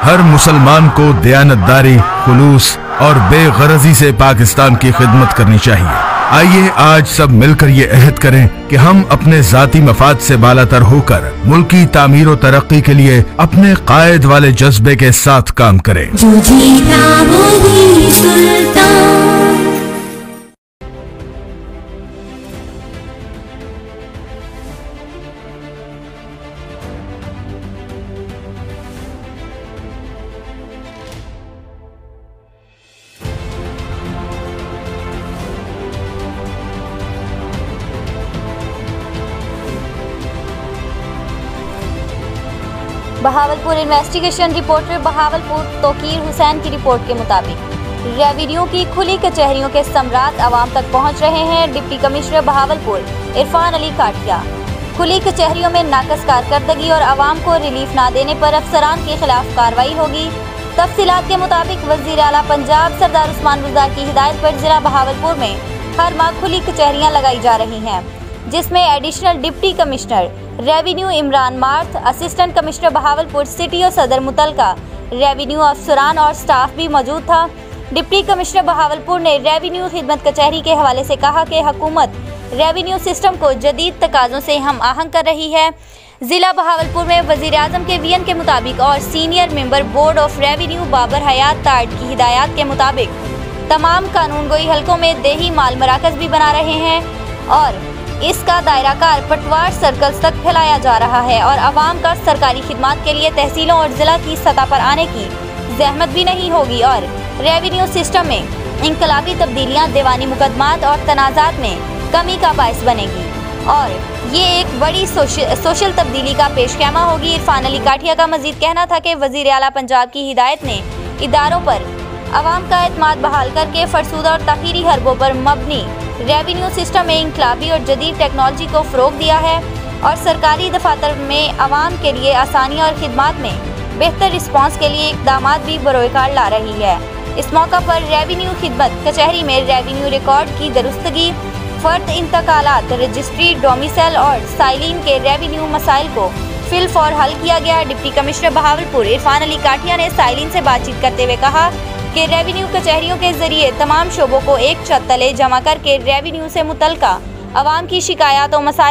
हर मुसलमान को दयानतदारी, खुलूस और बेगरजी से पाकिस्तान की खिदमत करनी चाहिए। आइए आज सब मिलकर ये अहद करें कि हम अपने जाती मफाद से बालातर होकर मुल्क की तामीर और तरक्की के लिए अपने कायद वाले जज्बे के साथ काम करें। बहावलपुर इन्वेस्टिगेशन रिपोर्टर बहावलपुर तोकीर हुसैन की रिपोर्ट के मुताबिक रेवेन्यू की खुली कचहरियों के सम्राट आवाम तक पहुंच रहे हैं। डिप्टी कमिश्नर बहावलपुर इरफान अली काठिया खुली कचहरियों में नाकस कारकर्दगी और आवाम को रिलीफ ना देने पर अफसरान के खिलाफ कार्रवाई होगी। तफसीलात के मुताबिक वज़ीर आला पंजाब सरदार उस्मान बुज़दार की हिदायत पर जिला बहावलपुर में हर माह खुली कचहरियाँ लगाई जा रही हैं, जिसमें additional deputy commissioner revenue Imran math, assistant commissioner Bahawalpur city और सदर मुतलका रेवेन्यू अफसरान और स्टाफ भी मौजूद था। डिप्टी कमिश्नर बहावलपुर ने रेवेन्यू खिदमत कचहरी के हवाले से कहा कि हुकूमत रेवेन्यू सिस्टम को जदीद तकाज़ों से हम आहंग कर रही है। ज़िला बहावलपुर में वज़ीर आज़म के वीएन के मुताबिक और senior member board of revenue Babar Hayat Tarar की हिदायत के मुताबिक तमाम कानून गोई हलकों में देही माल मराकज़ भी बना रहे हैं और इसका दायरा कार पटवार सर्कल्स तक फैलाया जा रहा है और आवाम का सरकारी खिदमात के लिए तहसीलों और ज़िला की सतह पर आने की जहमत भी नहीं होगी और रेवेन्यू सिस्टम में इनकलाबी तब्दीलियां दीवानी मुकदमात और तनाज़ात में कमी का बायस बनेगी और ये एक बड़ी सोशल तब्दीली का पेशखैमा होगी। इरफान अली काठिया का मजीद कहना था कि वज़ीर आला पंजाब की हिदायत ने इदारों पर आवाम का एतमाद बहाल करके फरसूदा और ताख़ीरी हरबों पर मबनी रेवेन्यू सिस्टम में इनकलाबी और जदीद टेक्नोलॉजी को फ़रोग़ दिया है और सरकारी दफातर में आवाम के लिए आसानियाँ और खिदमात में बेहतर रिस्पांस के लिए इक़दाम भी बरोकार ला रही है। इस मौका पर रेवेन्यू खिदमत कचहरी में रेवेन्यू रिकॉर्ड की दुरुस्तगी, फ़र्द इंतकालात, रजिस्ट्री, डोमिसाइल और साइलिन के रेवेन्यू मसाइल को फिल फॉर हल किया गया। डिप्टी कमिश्नर बहावलपुर इरफान अली काठिया ने साइलिन से बातचीत करते हुए कहा कि रेवेन्यू कचहरियों के जरिए तमाम शोबों को एक छत तले जमा करके रेवेन्यू से मुतल्लिका आवाम की शिकायत और मसाइल